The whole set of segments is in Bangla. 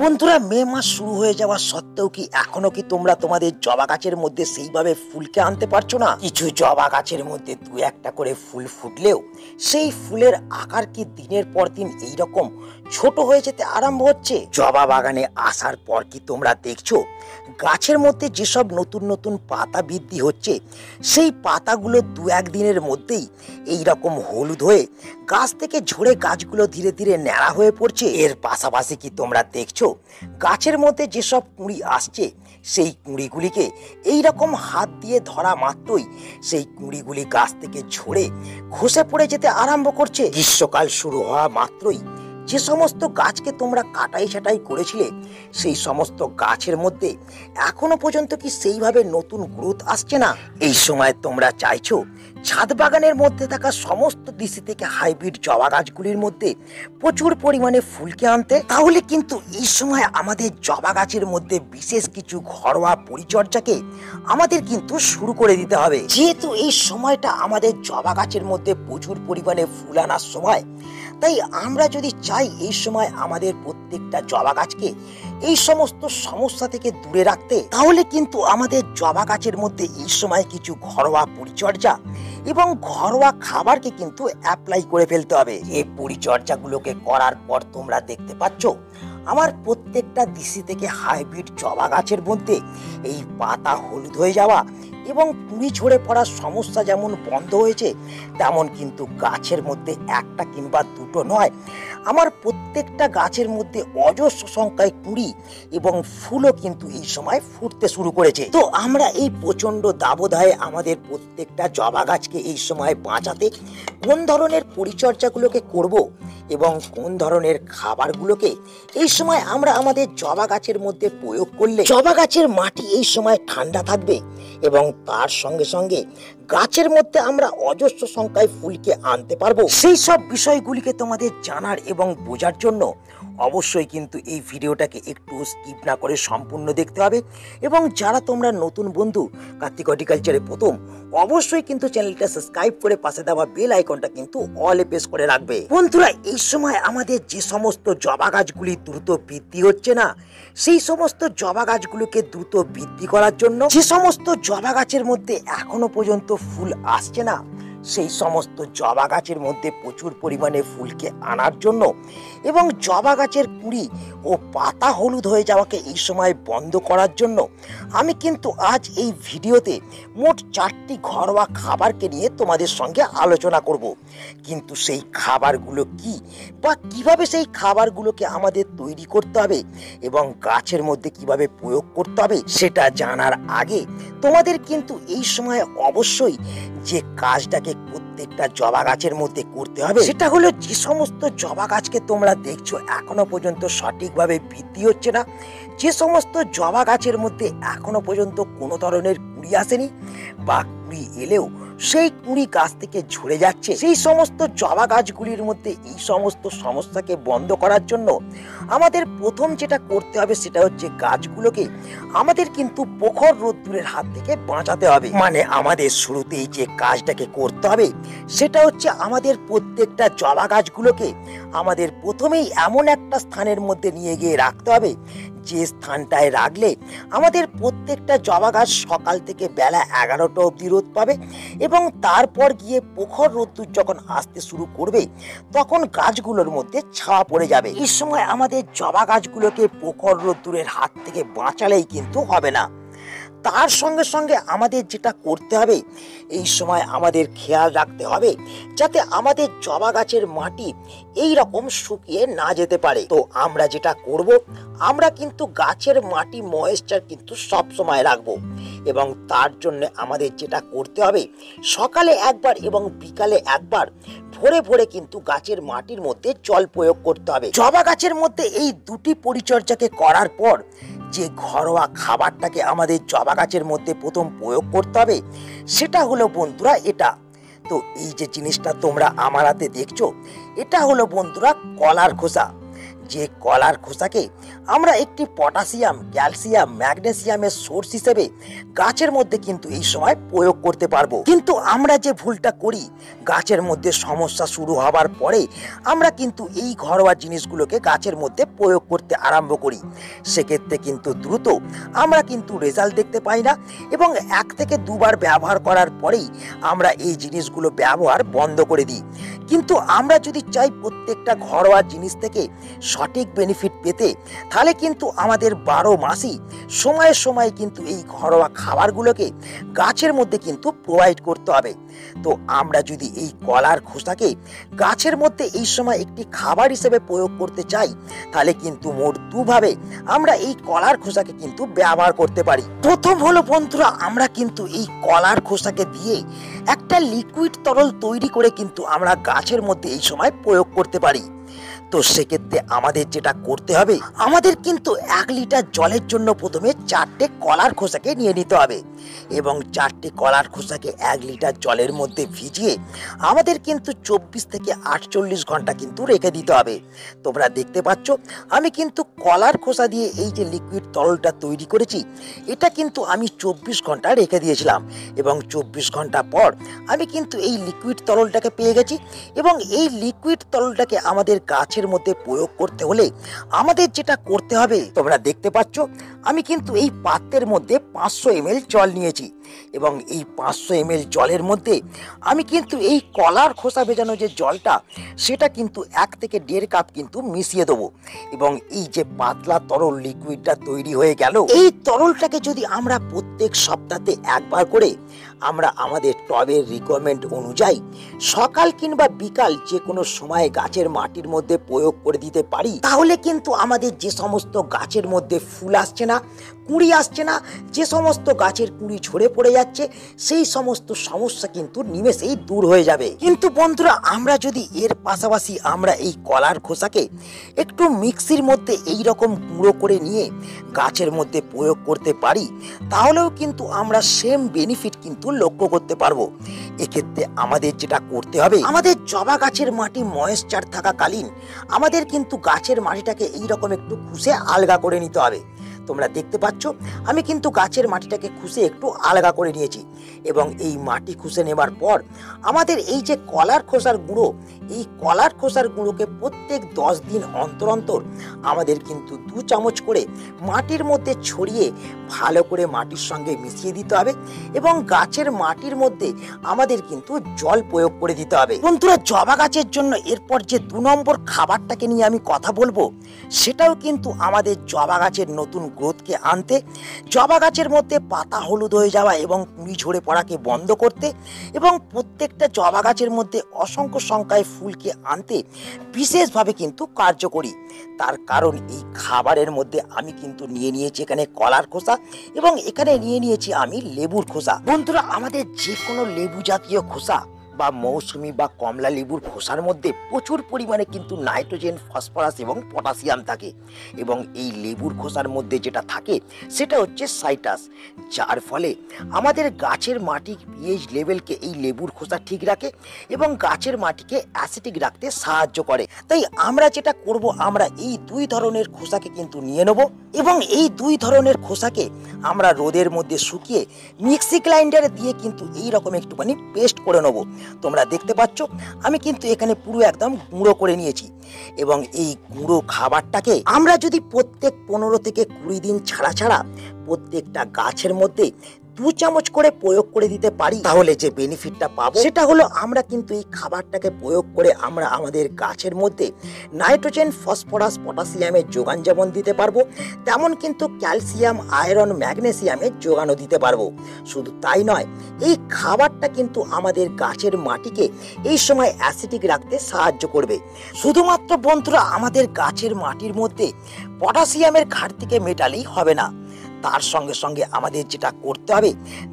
বন্ধুরা, মে মাস শুরু হয়ে যাওয়া সত্ত্বেও কি এখনো কি তোমরা তোমাদের জবা গাছের মধ্যে সেইভাবে ফুলকে আনতে পারছো না? কিছু জবা গাছের মধ্যে দু একটা করে ফুল ফুটলেও সেই ফুলের আকার কি দিনের পর দিন এইরকম ছোট হয়ে যেতে আরম্ভ হচ্ছে। জবা বাগানে আসার পর কি তোমরা দেখছো গাছের মধ্যে যেসব নতুন নতুন পাতা বৃদ্ধি হচ্ছে, সেই পাতাগুলো দু একদিনের মধ্যেই এইরকম হলুদ হয়ে গাছ থেকে ঝরে গাছগুলো ধীরে ধীরে ন্যাড়া হয়ে পড়ছে। এর পাশাপাশি কি তোমরা দেখছো গাছের মধ্যে যেসব কুঁড়ি আসছে, সেই কুঁড়িগুলিকে এইরকম হাত দিয়ে ধরা মাত্রই সেই কুঁড়িগুলি গাছ থেকে ঝরে খসে পড়ে যেতে আরম্ভ করছে। গ্রীষ্মকাল শুরু হওয়া মাত্রই যে সমস্ত গাছকে তোমরা কাটাই ছাটাই করেছিলে, সেই সমস্ত গাছের মধ্যে এখনো পর্যন্ত কি সেইভাবে নতুন গ্রোথ আসছে না? এই সময় তোমরা চাইছো ছাদ বাগানের মধ্যে থাকা সমস্ত ডিসি থেকে হাইব্রিড জবা গাছগুলির মধ্যে প্রচুর পরিমাণে ফুলকে আনতে। তাহলে কিন্তু এই সময় আমাদের জবা গাছের মধ্যে বিশেষ কিছু ঘরোয়া পরিচর্যাকে আমাদের কিন্তু শুরু করে দিতে হবে। যেহেতু এই সময়টা আমাদের জবা গাছের মধ্যে প্রচুর পরিমাণে ফুল আনার সময়, তাই আমরা যদি চাই এই সময় আমাদের প্রত্যেকটা জবা গাছকে এই সমস্ত সমস্যা থেকে দূরে রাখতে, তাহলে কিন্তু আমাদের জবা গাছের মধ্যে এই সময় কিছু ঘরোয়া পরিচর্যা এবং ঘরোয়া খাবারকে কিন্তু অ্যাপ্লাই করে ফেলতে হবে। এই পরিচর্যাগুলোকে করার পর তোমরা দেখতে পাচ্ছ আমার প্রত্যেকটা ডিসি থেকে হাইব্রিড জবা গাছের মধ্যে এই পাতা হলুদ হয়ে যাওয়া এবং কুঁড়ি ঝরে পড়ার সমস্যা যেমন বন্ধ হয়েছে, তেমন কিন্তু গাছের মধ্যে একটা কিংবা দুটো নয়, আমার প্রত্যেকটা গাছের মধ্যে অজস্র সংখ্যায় কুঁড়ি এবং ফুলও কিন্তু এই সময় ফুটতে শুরু করেছে। তো আমরা এই প্রচন্ড দাবদাহে আমাদের প্রত্যেকটা জবা গাছকে এই সময় বাঁচাতে কোন ধরনের পরিচর্যাগুলোকে করব এবং কোন ধরনের খাবারগুলোকে এই সময় আমরা আমাদের জবা গাছের মধ্যে প্রয়োগ করলে জবা গাছের মাটি এই সময় ঠান্ডা থাকবে এবং তার সঙ্গে সঙ্গে গাছের মধ্যে আমরা অজস্র সংখ্যায় ফুলকে আনতে পারবো, সেই সব বিষয়গুলিকে তোমাদের জানার এবং বোঝার জন্য অবশ্যই কিন্তু এই ভিডিওটাকে একটু স্কিপ না করে সম্পূর্ণ দেখতে হবে। এবং যারা তোমরা নতুন বন্ধু কার্তিক হর্টিকালচারে প্রথম, অবশ্যই কিন্তু চ্যানেলটা সাবস্ক্রাইব করে পাশে দেওয়া বেল আইকনটা কিন্তু অলে প্রেস করে রাখবে। বন্ধুরা, এই সময় আমাদের যে সমস্ত জবা গাছগুলি দ্রুত বৃদ্ধি হচ্ছে না, সেই সমস্ত জবা গাছগুলোকে দ্রুত বৃদ্ধি করার জন্য, যে সমস্ত জবা গাছের মধ্যে এখনো পর্যন্ত ফুল আসছে না, সেই সমস্ত জবা গাছের মধ্যে প্রচুর পরিমাণে ফুলকে আনার জন্য এবং জবা গাছের কুঁড়ি ও পাতা হলুদ হয়ে যাওয়াকে এই সময় বন্ধ করার জন্য আমি কিন্তু আজ এই ভিডিওতে মোট 4টি ঘরোয়া খাবারকে নিয়ে তোমাদের সঙ্গে আলোচনা করব। কিন্তু সেই খাবারগুলো কি বা কিভাবে সেই খাবারগুলোকে আমাদের তৈরি করতে হবে এবং গাছের মধ্যে কিভাবে প্রয়োগ করতে হবে, সেটা জানার আগে তোমাদের কিন্তু এই সময় অবশ্যই যে কাজটাকে প্রত্যেকটা জবা গাছের মধ্যে করতে হবে, সেটা হলো যে সমস্ত জবা গাছকে তোমরা দেখছো এখনো পর্যন্ত সঠিকভাবে বৃদ্ধি হচ্ছে না, যে সমস্ত জবা গাছের মধ্যে এখনো পর্যন্ত কোনো ধরনের কুঁড়ি আসেনি বা কুঁড়ি এলেও সেই কুঁড়ি গাছ থেকে ঝরে যাচ্ছে, সেই সমস্ত জবা গাছগুলির মধ্যে এই সমস্ত সমস্যাকে বন্ধ করার জন্য আমাদের প্রথম যেটা করতে হবে সেটা হচ্ছে গাছগুলোকে আমাদের কিন্তু প্রখর রোদ্দুরের হাত থেকে বাঁচাতে হবে। মানে আমাদের শুরুতেই যে কাজটাকে করতে হবে সেটা হচ্ছে আমাদের প্রত্যেকটা জবা গাছগুলোকে আমাদের প্রথমেই এমন একটা স্থানের মধ্যে নিয়ে গিয়ে রাখতে হবে, যে স্থানটায় রাখলে আমাদের প্রত্যেকটা জবা গাছ সকাল থেকে বেলা 11টা অবধি রোদ পাবে এবং তারপর গিয়ে প্রখর রোদ্দুর যখন আসতে শুরু করবে তখন গাছগুলোর মধ্যে ছায়া পড়ে যাবে। এই সময় আমাদের জবা গাছগুলোকে প্রখর রোদ্দুরের হাত থেকে বাঁচালেই কিন্তু হবে না, তার সঙ্গে সঙ্গে আমাদের যেটা করতে হবে এই সময় আমাদের খেয়াল রাখতে হবে যাতে আমাদের জবা গাছের মাটি এই রকম শুকিয়ে না যেতে পারে। তো আমরা যেটা করব, আমরা কিন্তু গাছের মাটি ময়েশ্চার কিন্তু সব সময় রাখবো এবং তার জন্য আমাদের যেটা করতে হবে সকালে একবার এবং বিকালে একবার ভোরে ভোরে কিন্তু গাছের মাটির মধ্যে জল প্রয়োগ করতে হবে। জবা গাছের মধ্যে এই দুটি পরিচর্যাকে করার পর যে ঘরোয়া খাবারটাকে আমাদের জবা গাছের মধ্যে প্রথম প্রয়োগ করতে হবে সেটা হলো বন্ধুরা এটা। তো এই যে জিনিসটা তোমরা আমার হাতে দেখছো, এটা হলো বন্ধুরা কলার খোসা। যে কলার খোসাকে আমরা একটি পটাশিয়াম, ক্যালসিয়াম, ম্যাগনেসিয়ামের সোর্স হিসেবে গাছের মধ্যে কিন্তু এই সময় প্রয়োগ করতে পারবো। কিন্তু আমরা যে ভুলটা করি, গাছের মধ্যে সমস্যা শুরু হবার পরে আমরা কিন্তু এই ঘরোয়া জিনিসগুলোকে গাছের মধ্যে প্রয়োগ করতে আরম্ভ করি। সেক্ষেত্রে কিন্তু দ্রুত আমরা কিন্তু রেজাল্ট দেখতে পাই না এবং 1 থেকে 2 বার ব্যবহার করার পরেই আমরা এই জিনিসগুলো ব্যবহার বন্ধ করে দিই। কিন্তু আমরা যদি চাই প্রত্যেকটা ঘরোয়া জিনিস থেকে সঠিক বেনিফিট পেতে, তাহলে কিন্তু আমাদের 12 মাসই সময়ে সময়ে কিন্তু এই ঘরোয়া খাবারগুলোকে গাছের মধ্যে কিন্তু প্রোভাইড করতে হবে। তো আমরা যদি এই কলার খোসাকে গাছের মধ্যে এই সময় একটি খাবার হিসেবে প্রয়োগ করতে চাই, তাহলে কিন্তু মোট 2 ভাবে আমরা এই কলার খোসাকে কিন্তু ব্যবহার করতে পারি। প্রথম হলো বন্ধুরা, আমরা কিন্তু এই কলার খোসাকে দিয়ে একটা লিকুইড তরল তৈরি করে কিন্তু আমরা গাছের মধ্যে এই সময় প্রয়োগ করতে পারি। তো সেক্ষেত্রে আমাদের যেটা করতে হবে, আমাদের কিন্তু 1 লিটার জলের জন্য প্রথমে 4টে কলার খোসাকে নিয়ে নিতে হবে এবং 4টে কলার খোসাকে 1 লিটার জলের মধ্যে ভিজিয়ে আমাদের কিন্তু 24 থেকে 48 ঘন্টা কিন্তু রেখে দিতে হবে। তোমরা দেখতে পাচ্ছ আমি কিন্তু কলার খোসা দিয়ে এই যে লিকুইড তরলটা তৈরি করেছি, এটা কিন্তু আমি 24 ঘন্টা রেখে দিয়েছিলাম এবং 24 ঘন্টা পর আমি কিন্তু এই লিকুইড তরলটাকে পেয়ে গেছি। এবং এই লিকুইড তরলটাকে আমাদের গাছের মধ্যে প্রয়োগ করতে হলে আমাদের যেটা করতে হবে, তোমরা দেখতে পাচ্ছ আমি কিন্তু এই পাত্রের মধ্যে 500 ml জল নিয়েছি এবং এই 500 ml জলের মধ্যে আমি কিন্তু এই কলার খোসা ভেজানো যে জলটা, সেটা কিন্তু 1 থেকে 1.5 কাপ কিন্তু মিশিয়ে দেবো এবং এই যে পাতলা তরল লিকুইডটা তৈরি হয়ে গেল, এই তরলটাকে যদি আমরা প্রত্যেক সপ্তাহে 1 বার করে আমরা আমাদের টবের রিকোয়ারমেন্ট অনুযায়ী সকাল কিংবা বিকাল যে কোনো সময়ে গাছের মাটির মধ্যে প্রয়োগ করে দিতে পারি, তাহলে কিন্তু আমাদের যে সমস্ত গাছের মধ্যে ফুল আসছে না, কুঁড়ি আসছে না, যে সমস্ত গাছের কুঁড়ি ঝরে পড়ে যাচ্ছে, সেই সমস্ত সমস্যা কিন্তু নিমেষেই দূর হয়ে যাবে। কিন্তু বন্ধুরা, আমরা যদি এর পাশাপাশি আমরা এই কলার খোসাকে একটু মিক্সির মধ্যে এই রকম গুঁড়ো করে নিয়ে গাছের মধ্যে প্রয়োগ করতে পারি, তাহলেও কিন্তু আমরা সেম বেনিফিট কিন্তু লক্ষ্য করতে পারবো। এক্ষেত্রে আমাদের যেটা করতে হবে, আমাদের জবা গাছের মাটি ময়েশ্চার থাকাকালীন আমাদের কিন্তু গাছের মাটিটাকে এইরকম একটু খুশে আলগা করে নিতে হবে। তোমরা দেখতে পাচ্ছ আমি কিন্তু গাছের মাটিটাকে খুশে একটু আলগা করে নিয়েছি এবং এই মাটি খুশে নেবার পর আমাদের এই যে কলার খোসার গুঁড়ো, এই কলার খোসার গুঁড়োকে প্রত্যেক 10 দিন অন্তর অন্তর আমাদের কিন্তু 2 চামচ করে মাটির মধ্যে ছড়িয়ে ভালো করে মাটির সঙ্গে মিশিয়ে দিতে হবে এবং গাছের মাটির মধ্যে আমাদের কিন্তু জল প্রয়োগ করে দিতে হবে। বন্ধুরা, জবা গাছের জন্য এরপর যে 2 নম্বর খাবারটাকে নিয়ে আমি কথা বলবো, সেটাও কিন্তু আমাদের জবা গাছের নতুন গ্রোথকে আনতে, জবা গাছের মধ্যে পাতা হলুদ হয়ে যাওয়া এবং কুঁড়ি ঝরে পড়াকে বন্ধ করতে এবং প্রত্যেকটা জবা গাছের মধ্যে অসংখ্য সংখ্যায় ফুলকে আনতে বিশেষভাবে কিন্তু কার্যকরী। তার কারণ এই খাবারের মধ্যে আমি কিন্তু নিয়ে নিয়েছি এখানে কলার খোসা এবং এখানে নিয়ে নিয়েছি আমি লেবুর খোসা। বন্ধুরা, আমাদের যে কোনো লেবু জাতীয় খোসা বা মৌসুমী বা কমলা লেবুর খোসার মধ্যে প্রচুর পরিমাণে কিন্তু নাইট্রোজেন, ফসফরাস এবং পটাশিয়াম থাকে এবং এই লেবুর খোসার মধ্যে যেটা থাকে সেটা হচ্ছে সাইটাস, যার ফলে আমাদের গাছের মাটির পিএইচ লেভেলকে এই লেবুর খোসা ঠিক রাখে এবং গাছের মাটিকে অ্যাসিডিক রাখতে সাহায্য করে। তাই আমরা যেটা করব, আমরা এই 2 ধরনের খোসাকে কিন্তু নিয়ে নেব এবং এই 2 ধরনের খোসাকে আমরা রোদের মধ্যে শুকিয়ে মিক্সি গ্রাইন্ডারে দিয়ে কিন্তু এই রকম একটুখানি পেস্ট করে নেব। তোমরা দেখতে পাচ্ছ আমি কিন্তু এখানে পুরো একদম গুঁড়ো করে নিয়েছি এবং এই গুঁড়ো খাবারটাকে আমরা যদি প্রত্যেক 15 থেকে 20 দিন ছাড়া ছাড়া প্রত্যেকটা গাছের মধ্যে 2 চামচ করে প্রয়োগ করে দিতে পারি, তাহলে যে বেনিফিটটা পাবো সেটা হলো আমরা কিন্তু এই খাবারটাকে প্রয়োগ করে আমরা আমাদের গাছের মধ্যে নাইট্রোজেন, ফসফরাস, পটাশিয়ামের যোগান যেমন দিতে পারবো, তেমন কিন্তু ক্যালসিয়াম, আয়রন, ম্যাগনেসিয়ামের যোগানও দিতে পারবো। শুধু তাই নয়, এই খাবারটা কিন্তু আমাদের গাছের মাটিকে এই সময় অ্যাসিডিক রাখতে সাহায্য করবে। শুধুমাত্র বন্ধুরা, আমাদের গাছের মাটির মধ্যে পটাশিয়ামের ঘাটতিকে মেটালেই হবে না, তার সঙ্গে সঙ্গে আমাদের যেটা করতে হবে,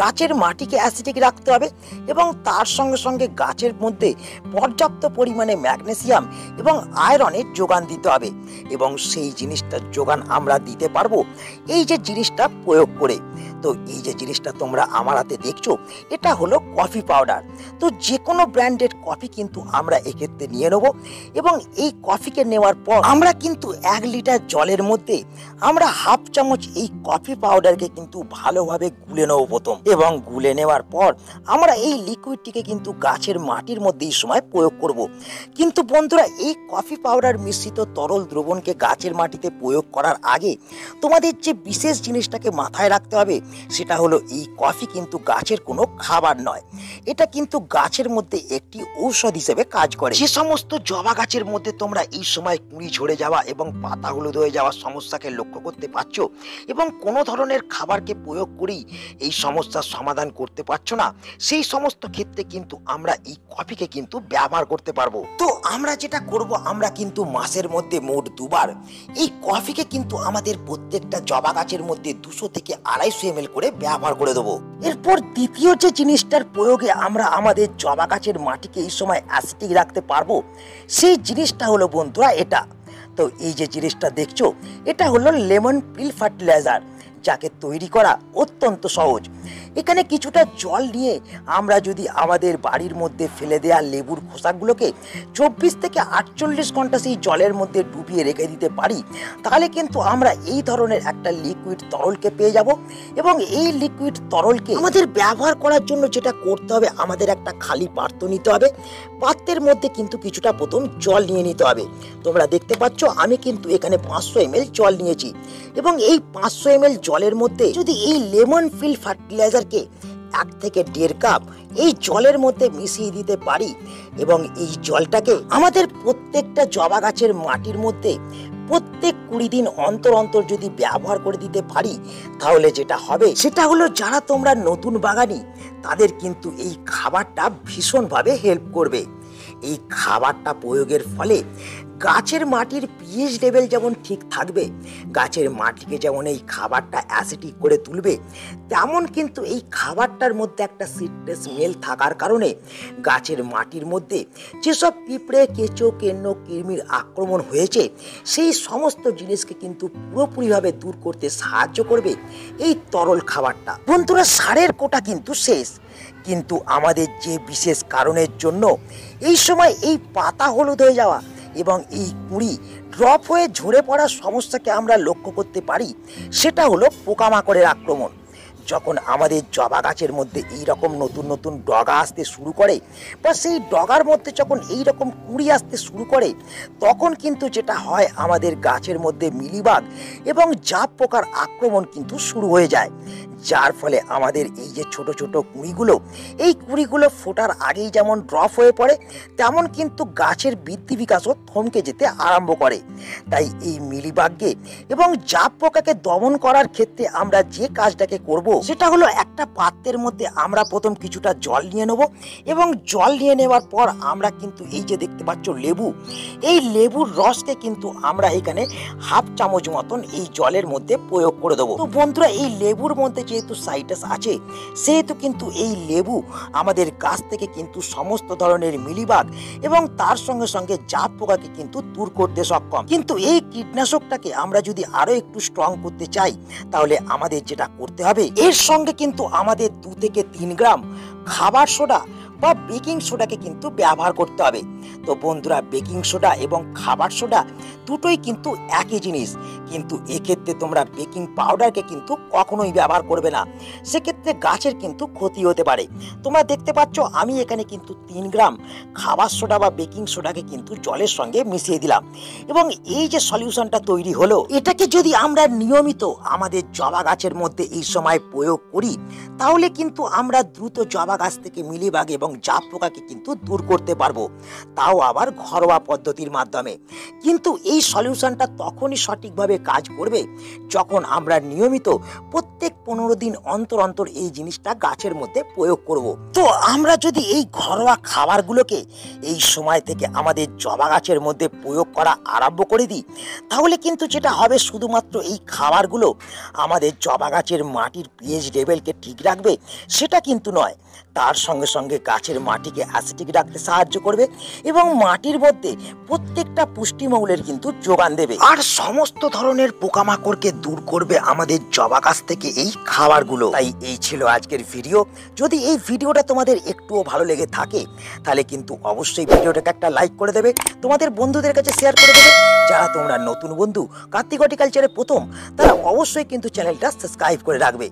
গাছের মাটিকে অ্যাসিডিক রাখতে হবে এবং তার সঙ্গে সঙ্গে গাছের মধ্যে পর্যাপ্ত পরিমাণে ম্যাগনেসিয়াম এবং আয়রনের যোগান দিতে হবে এবং সেই জিনিসটার যোগান আমরা দিতে পারবো এই যে জিনিসটা প্রয়োগ করে। তো তো এই যে জিনিসটা তোমরা আমার হাতে দেখছো, এটা হলো কফি পাউডার। তো যে কোনো ব্র্যান্ডেড কফি কিন্তু আমরা এক্ষেত্রে নিয়ে নেবো, এবং এই কফিকে নেওয়ার পর আমরা কিন্তু 1 লিটার জলের মধ্যে আমরা হাফ চামচ এই কফি পাউডারকে কিন্তু ভালোভাবে গুলে নেবো প্রথম, এবং গুলে নেওয়ার পর আমরা এই লিকুইডটিকে কিন্তু গাছের মাটির মধ্যে এই সময় প্রয়োগ করব। কিন্তু বন্ধুরা, এই কফি পাউডার মিশ্রিত তরল দ্রবণকে গাছের মাটিতে প্রয়োগ করার আগে তোমাদের যে বিশেষ জিনিসটাকে মাথায় রাখতে হবে, সেটা হলো এই কফি কিন্তু গাছের কোনো খাবার নয়, এটা কিন্তু গাছের মধ্যে একটি ঔষধ হিসেবে কাজ করে। যে সমস্ত জবা গাছের মধ্যে তোমরা এই সময় কুঁড়ি ঝরে যাওয়া এবং পাতা হলুদ হয়ে যাওয়ার সমস্যাকে লক্ষ্য করতে পারছো, এবং কোনো ধরনের খাবারকে প্রয়োগ করেই এই সমস্যার সমাধান করতে পারছো না, সেই সমস্ত ক্ষেত্রে কিন্তু আমরা এই কফিকে কিন্তু ব্যবহার করতে পারবো। তো আমরা যেটা করব, আমরা কিন্তু মাসের মধ্যে মোট 2 বার এই কফিকে কিন্তু আমাদের প্রত্যেকটা জবা গাছের মধ্যে 200 থেকে 250 ml করে ব্যবহার করে দেবো। এরপর দ্বিতীয় যে জিনিসটার প্রয়োগে আমরা আমাদের জবা গাছের মাটিকে এই সময় অ্যাসিডিক রাখতে পারবো, সেই জিনিসটা হলো বন্ধুরা এটা। তো এই যে জিনিসটা দেখছো, এটা হলো লেমন পিল ফার্টিলাইজার, যাকে তৈরি করা অত্যন্ত সহজ। এখানে কিছুটা জল নিয়ে আমরা যদি আমাদের বাড়ির মধ্যে ফেলে দেওয়া লেবুর খোসাগুলোকে 24 থেকে 48 ঘন্টা সেই জলের মধ্যে ডুবিয়ে রেখে দিতে পারি, তাহলে কিন্তু আমরা এই ধরনের একটা লিকুইড তরলকে পেয়ে যাব। এবং এই লিকুইড তরলকে আমাদের ব্যবহার করার জন্য যেটা করতে হবে, আমাদের একটা খালি পাত্র নিতে হবে। পাত্রের মধ্যে কিন্তু কিছুটা প্রথম জল নিয়ে নিতে হবে। তোমরা দেখতে পাচ্ছ আমি কিন্তু এখানে 500 ml জল নিয়েছি, এবং এই 500 ml জলের মধ্যে যদি এই লেমন পিল ফার্টিলাইজারকে 1 থেকে 1.5 কাপ এই জলের মধ্যে মিশিয়ে দিতে পারি, এবং এই জলটাকে আমাদের প্রত্যেকটা জবা গাছের মাটির মধ্যে প্রত্যেক 20 দিন অন্তর অন্তর যদি ব্যবহার করে দিতে পারি, তাহলে যেটা হবে সেটা হলো, যারা তোমরা নতুন বাগানি তাদের কিন্তু এই খাবারটা ভীষণভাবে হেল্প করবে। এই খাবারটা প্রয়োগের ফলে গাছের মাটির পিএইচ লেভেল যেমন ঠিক থাকবে, গাছের মাটিকে যেমন এই খাবারটা অ্যাসিডিক করে তুলবে, তেমন কিন্তু এই খাবারটার মধ্যে একটা সিট্রাস স্মেল থাকার কারণে গাছের মাটির মধ্যে যেসব পিঁপড়ে, কেঁচো, কেন্ন, কৃমির আক্রমণ হয়েছে, সেই সমস্ত জিনিসকে কিন্তু পুরোপুরিভাবে দূর করতে সাহায্য করবে এই তরল খাবারটা। বন্ধুরা, সারের কোটা কিন্তু শেষ, কিন্তু আমাদের যে বিশেষ কারণের জন্য এই সময় এই পাতা হলুদ হয়ে যাওয়া এবং এই কুঁড়ি ড্রপ হয়ে ঝরে পড়ার সমস্যাকে আমরা লক্ষ্য করতে পারি, সেটা হলো পোকামাকড়ের আক্রমণ। যখন আমাদের জবা গাছের মধ্যে এই রকম নতুন নতুন ডগা আসতে শুরু করে, বা সেই ডগার মধ্যে যখন এই রকম কুঁড়ি আসতে শুরু করে, তখন কিন্তু যেটা হয়, আমাদের গাছের মধ্যে মিলিবাগ এবং জাপ পোকার আক্রমণ কিন্তু শুরু হয়ে যায়, যার ফলে আমাদের এই যে ছোট ছোট কুঁড়িগুলো, এই কুঁড়িগুলো ফোটার আগেই যেমন ড্রপ হয়ে পড়ে, তেমন কিন্তু গাছের বৃদ্ধি বিকাশও থমকে যেতে আরম্ভ করে। তাই এই মিলিবাগকে এবং জাপ পোকাকে দমন করার ক্ষেত্রে আমরা যে কাজটাকে করব, সেটা হলো একটা পাত্রের মধ্যে আমরা প্রথম কিছুটা জল নিয়ে নেব, এবং জল নিয়ে নেওয়ার পর আমরা কিন্তু এই যে দেখতে পাচ্ছ লেবু, এই লেবুর রসকে কিন্তু আমরা এখানে হাফ চামচ মতন এই জলের মধ্যে প্রয়োগ করে দেবো। তো বন্ধুরা, এই লেবুর মধ্যে যেহেতু সাইট্রাস আছে, সেহেতু কিন্তু এই লেবু আমাদের গাছ থেকে কিন্তু সমস্ত ধরনের মিলিবাগ এবং তার সঙ্গে সঙ্গে জাপ পোকাকে কিন্তু দূর করতে সক্ষম। কিন্তু এই কীটনাশকটাকে আমরা যদি আরো একটু স্ট্রং করতে চাই, তাহলে আমাদের যেটা করতে হবে, এর সঙ্গে কিন্তু আমাদের 2 থেকে 3 গ্রাম খাবার সোডা বা বেকিং সোডাকে কিন্তু ব্যবহার করতে হবে। তো বন্ধুরা, বেকিং সোডা এবং খাবার সোডা দুটোই কিন্তু একই জিনিস, কিন্তু এক্ষেত্রে তোমরা বেকিং পাউডারকে কিন্তু কখনোই ব্যবহার করবে না, সেক্ষেত্রে গাছের কিন্তু ক্ষতি হতে পারে। তোমরা দেখতে পাচ্ছ আমি এখানে কিন্তু 3 গ্রাম খাবার সোডা বা বেকিং সোডাকে কিন্তু জলের সঙ্গে মিশিয়ে দিলাম, এবং এই যে সলিউশনটা তৈরি হলো, এটাকে যদি আমরা নিয়মিত আমাদের জবা গাছের মধ্যে এই সময় প্রয়োগ করি, তাহলে কিন্তু আমরা দ্রুত জবা গাছ থেকে মিলিবাগ এবং জাপ পোকাকে কিন্তু দূর করতে পারবো, তাও আবার ঘরোয়া পদ্ধতির মাধ্যমে। কিন্তু এই সলিউশনটা তখনই সঠিকভাবে কাজ করবে যখন আমরা নিয়মিত প্রত্যেক 15 দিন অন্তর অন্তর এই জিনিসটা গাছের মধ্যে প্রয়োগ করব। তো আমরা যদি এই ঘরোয়া খাবারগুলোকে এই সময় থেকে আমাদের জবা গাছের মধ্যে প্রয়োগ করা আরম্ভ করে দিই, তাহলে কিন্তু যেটা হবে, শুধুমাত্র এই খাবারগুলো আমাদের জবা গাছের মাটির পিএইচ লেভেলকে ঠিক রাখবে সেটা কিন্তু নয়, তার সঙ্গে সঙ্গে গাছের মাটিকে অ্যাসিডিক রাখতে সাহায্য করবে এবং মাটির মধ্যে প্রত্যেকটা পুষ্টিমৌলের কিন্তু যোগান দেবে। আর সমস্ত ধরনের পোকামাকড়কে দূর করবে আমাদের জবা গাছ থেকে এই খাবারগুলো। তাই এই ছিল আজকের ভিডিও। যদি এই ভিডিওটা তোমাদের একটুও ভালো লেগে থাকে তাহলে কিন্তু অবশ্যই ভিডিওটাকে একটা লাইক করে দেবে, তোমাদের বন্ধুদের কাছে শেয়ার করে দেবে। যারা তোমরা নতুন বন্ধু কার্তিক হর্টিকালচারে প্রথম, তারা অবশ্যই কিন্তু চ্যানেলটা সাবস্ক্রাইব করে রাখবে।